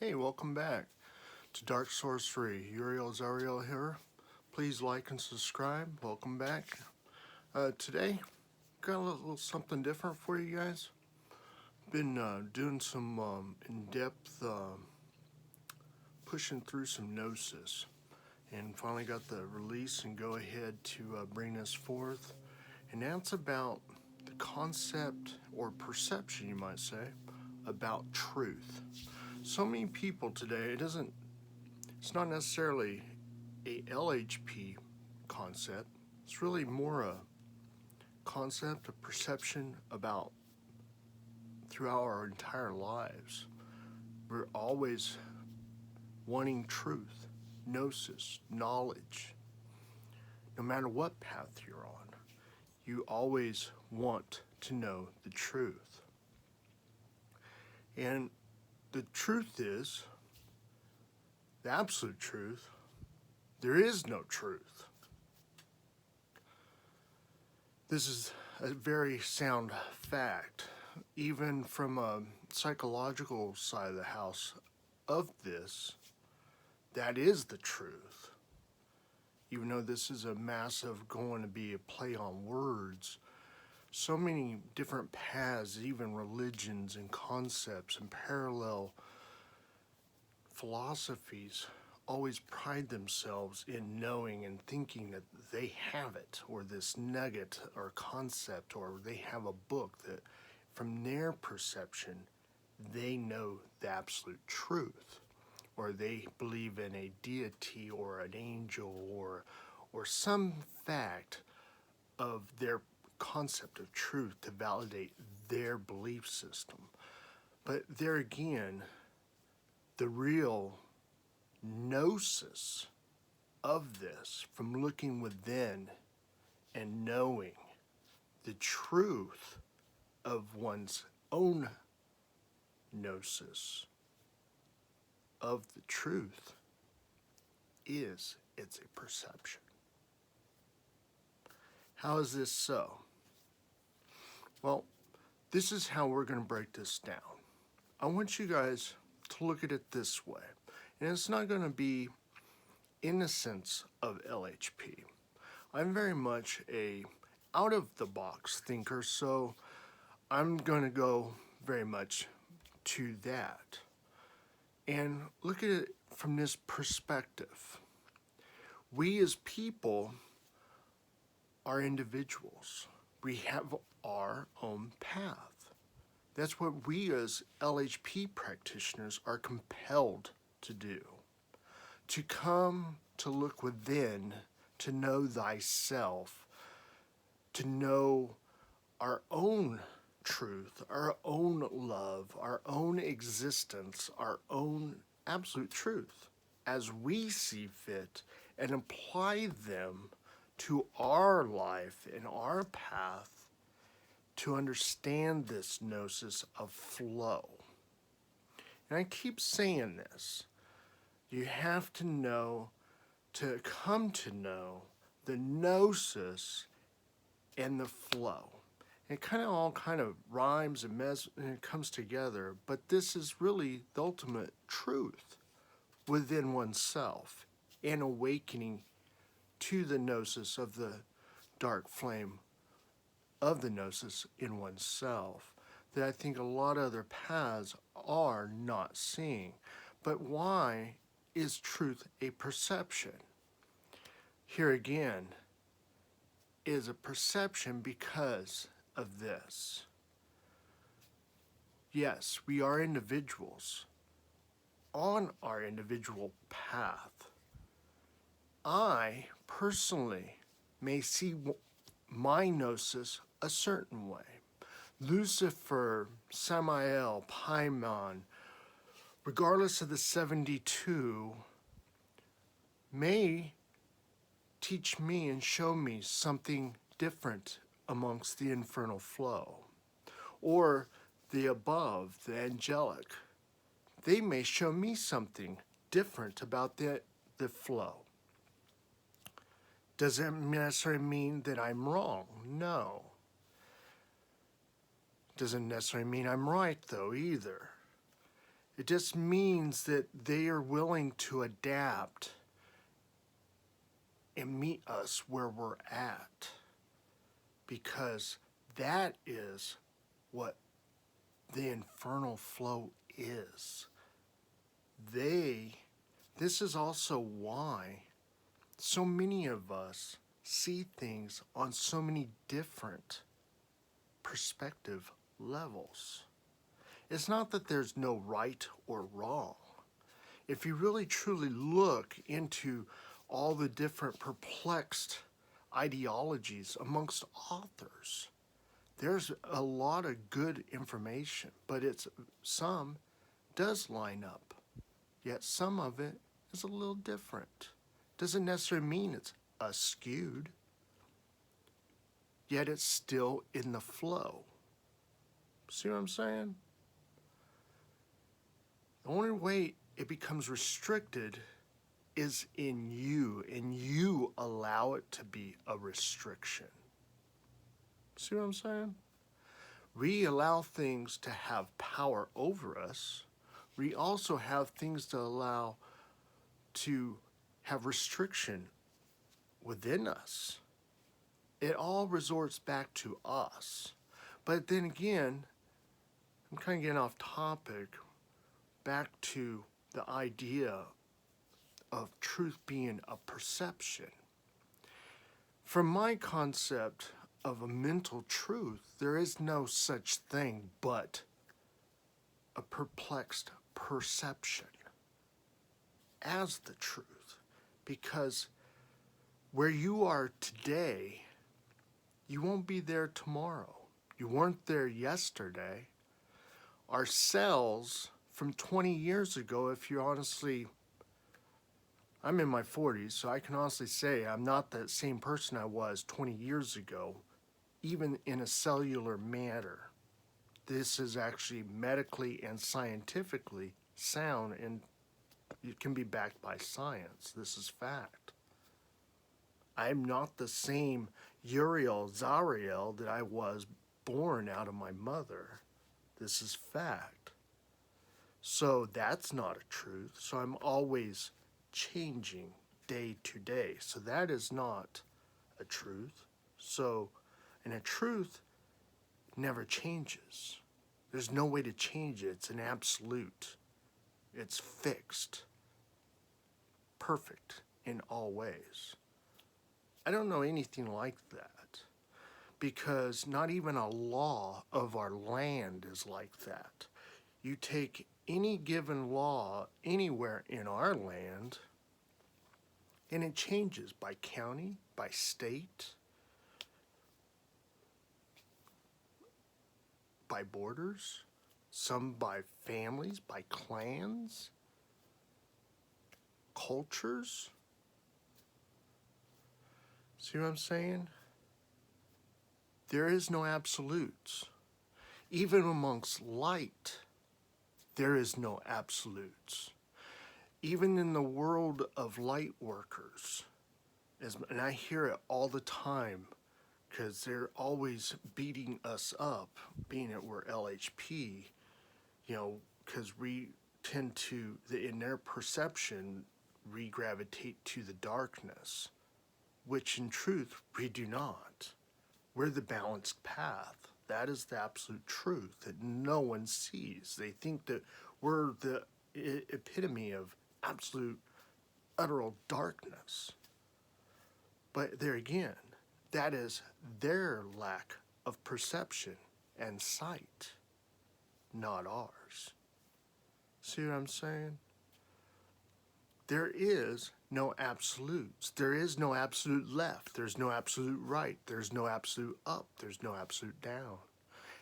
Hey, welcome back to Dark Sorcery. Uriel here. Please like and subscribe. Welcome back. Today, got a little something different for you guys. Been doing some in-depth pushing through some gnosis, and finally got the release and go ahead to bring this forth. And now it's about the concept or perception, you might say, about truth. So many people today, it's not necessarily a LHP concept. It's really more a concept, a perception about throughout our entire lives. We're always wanting truth, gnosis, knowledge. No matter what path you're on, you always want to know the truth. And the truth is, the absolute truth, there is no truth. This is a very sound fact, even from a psychological side of the house of this, that is the truth. Even though this is a massive going to be a play on words, so many different paths, even religions and concepts and parallel philosophies always pride themselves in knowing and thinking that they have it, or this nugget or concept, or they have a book that from their perception they know the absolute truth, or they believe in a deity or an angel or some fact of their concept of truth to validate their belief system. But there again, the real gnosis of this, from looking within and knowing the truth of one's own gnosis of the truth, it's a perception. How is this so? Well, this is how we're going to break this down. I want you guys to look at it this way. And it's not going to be in the sense of LHP. I'm very much a out-of-the-box thinker, so I'm going to go very much to that. And look at it from this perspective. We as people are individuals. We have our own path. That's what we as LHP practitioners are compelled to do. To come to look within, to know thyself, to know our own truth, our own love, our own existence, our own absolute truth, as we see fit, and apply them to our life and our path to understand this gnosis of flow. And I keep saying this. You have to know, to come to know the gnosis and the flow. And it all rhymes and it comes together, but this is really the ultimate truth within oneself and awakening to the gnosis of the dark flame of the gnosis in oneself that I think a lot of other paths are not seeing. But why is truth a perception? Here again is a perception because of this. Yes, we are individuals on our individual path. I personally may see my gnosis a certain way. Lucifer, Samael, Paimon, regardless of the 72, may teach me and show me something different amongst the infernal flow. Or the above, the angelic, they may show me something different about the flow. Does that necessarily mean that I'm wrong? No. Doesn't necessarily mean I'm right, though, either. It just means that they are willing to adapt and meet us where we're at, because that is what the infernal flow is. This is also why so many of us see things on so many different perspective levels. It's not that there's no right or wrong. If you really truly look into all the different perplexed ideologies amongst authors, there's a lot of good information, but some does line up, yet some of it is a little different. Doesn't necessarily mean it's skewed, yet it's still in the flow. See what I'm saying? The only way it becomes restricted is in you, and you allow it to be a restriction. See what I'm saying? We allow things to have power over us. We also have things to allow to have restriction within us. It all resorts back to us. But then again, I'm kind of getting off topic, back to the idea of truth being a perception. From my concept of a mental truth, there is no such thing but a perplexed perception as the truth. Because where you are today, you won't be there tomorrow. You weren't there yesterday. Our cells from 20 years ago, if you honestly, I'm in my 40s, so I can honestly say I'm not that same person I was 20 years ago, even in a cellular manner. This is actually medically and scientifically sound, and it can be backed by science. This is fact. I'm not the same Uriel Zariel that I was born out of my mother. This is fact. So that's not a truth. So I'm always changing day to day. So that is not a truth. So, and a truth never changes. There's no way to change it. It's an absolute. It's fixed. Perfect in all ways. I don't know anything like that, because not even a law of our land is like that. You take any given law anywhere in our land, and it changes by county, by state, by borders, some by families, by clans, cultures. See what I'm saying? There is no absolutes. Even amongst light, there is no absolutes. Even in the world of light workers, and I hear it all the time, because they're always beating us up, being that we're LHP, because we tend to, in their perception, re-gravitate to the darkness, which in truth, we do not. We're the balanced path. That is the absolute truth that no one sees. They think that we're the epitome of absolute, utter darkness. But there again, that is their lack of perception and sight, not ours. See what I'm saying? There is no absolutes. There is no absolute left. There's no absolute right. There's no absolute up. There's no absolute down.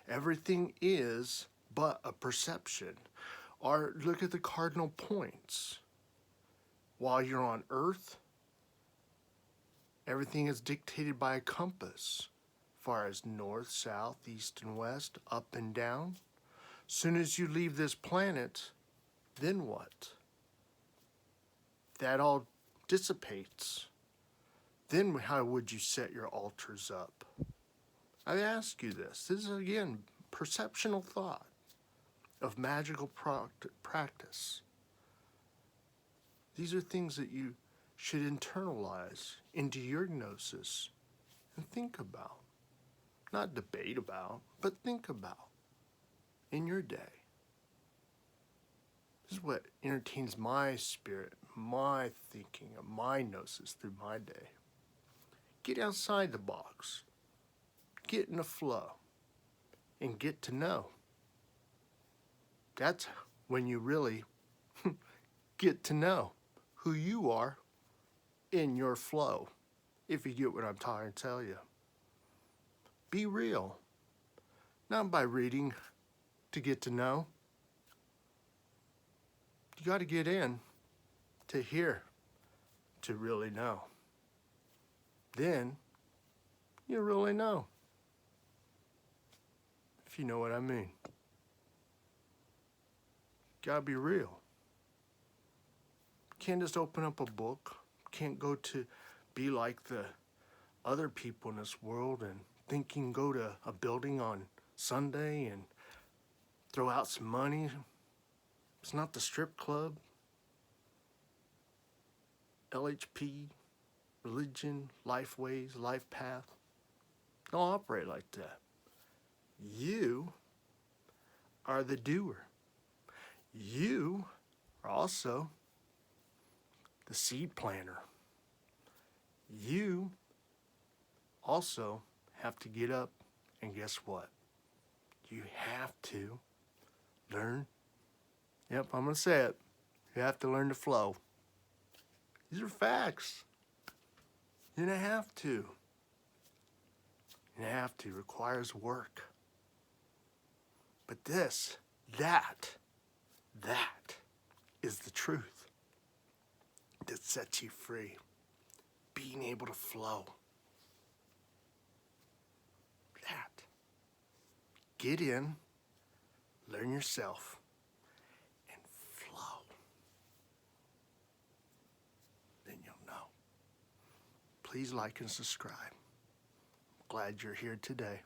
Everything is but a perception. Or look at the cardinal points. While you're on Earth, everything is dictated by a compass, as far as north, south, east, and west, up and down. Soon as you leave this planet, then what? That all dissipates. Then how would you set your altars up? I ask you this. This is, again, perceptional thought. of magical practice. These are things that you should internalize into your gnosis and think about. Not debate about, but think about in your day. This is what entertains my spirit, my thinking, of my gnosis through my day. Get outside the box. Get in the flow. And get to know. That's when you really get to know who you are in your flow, if you get what I'm trying to tell you. Be real. Not by reading to get to know. You got to get in to hear to really know. Then you really know. If you know what I mean. Gotta be real. Can't just open up a book. Can't go to be like the other people in this world and think you can go to a building on Sunday and throw out some money. It's not the strip club, LHP, religion, life ways, life path. Don't operate like that. You are the doer. You are also the seed planter. You also have to get up and guess what? You have to learn. Yep, I'm going to say it. You have to learn to flow. These are facts. You're going to have to. You have to. Requires work. But that is the truth that sets you free. Being able to flow. That. Get in, learn yourself, and flow. Then you'll know. Please like and subscribe. Glad you're here today.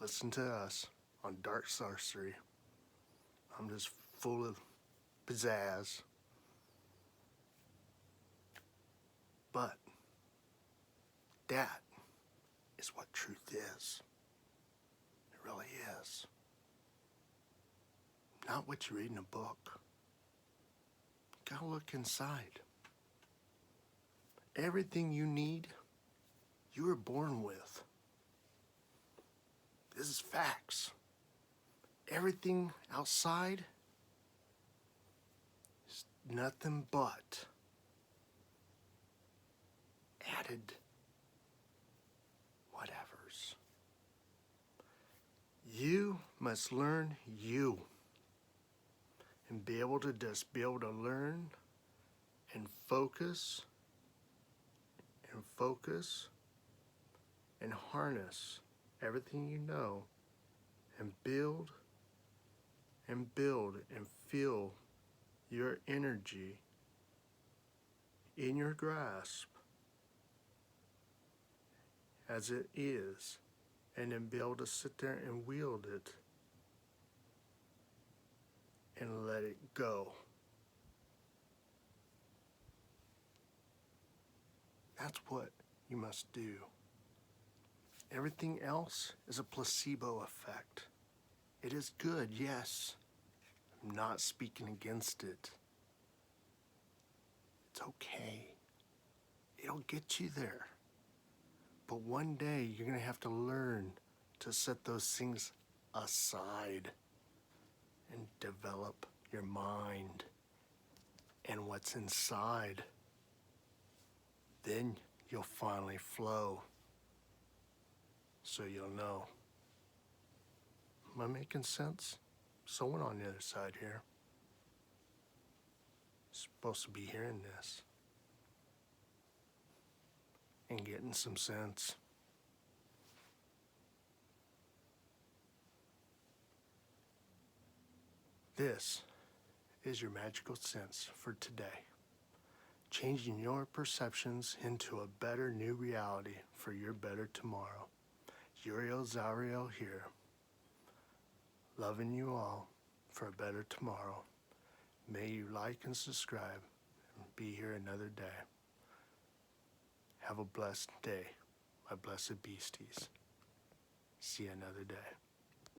Listen to us on Dark Sorcery. I'm just full of pizzazz. But that is what truth is. It really is. Not what you read in a book. Gotta look inside. Everything you need, you were born with. This is facts. Everything outside is nothing but added whatevers. You must learn you and be able to learn and focus and harness everything you know and build and feel your energy in your grasp as it is, and then be able to sit there and wield it and let it go. That's what you must do. Everything else is a placebo effect. It is good, yes. I'm not speaking against it. It's okay. It'll get you there. But one day you're going to have to learn to set those things aside and develop your mind and what's inside. Then you'll finally flow. So you'll know. Am I making sense? Someone on the other side here is supposed to be hearing this and getting some sense. This is your magical sense for today. Changing your perceptions into a better new reality for your better tomorrow. Uriel here. Loving you all for a better tomorrow. May you like and subscribe and be here another day. Have a blessed day, my blessed beasties. See you another day.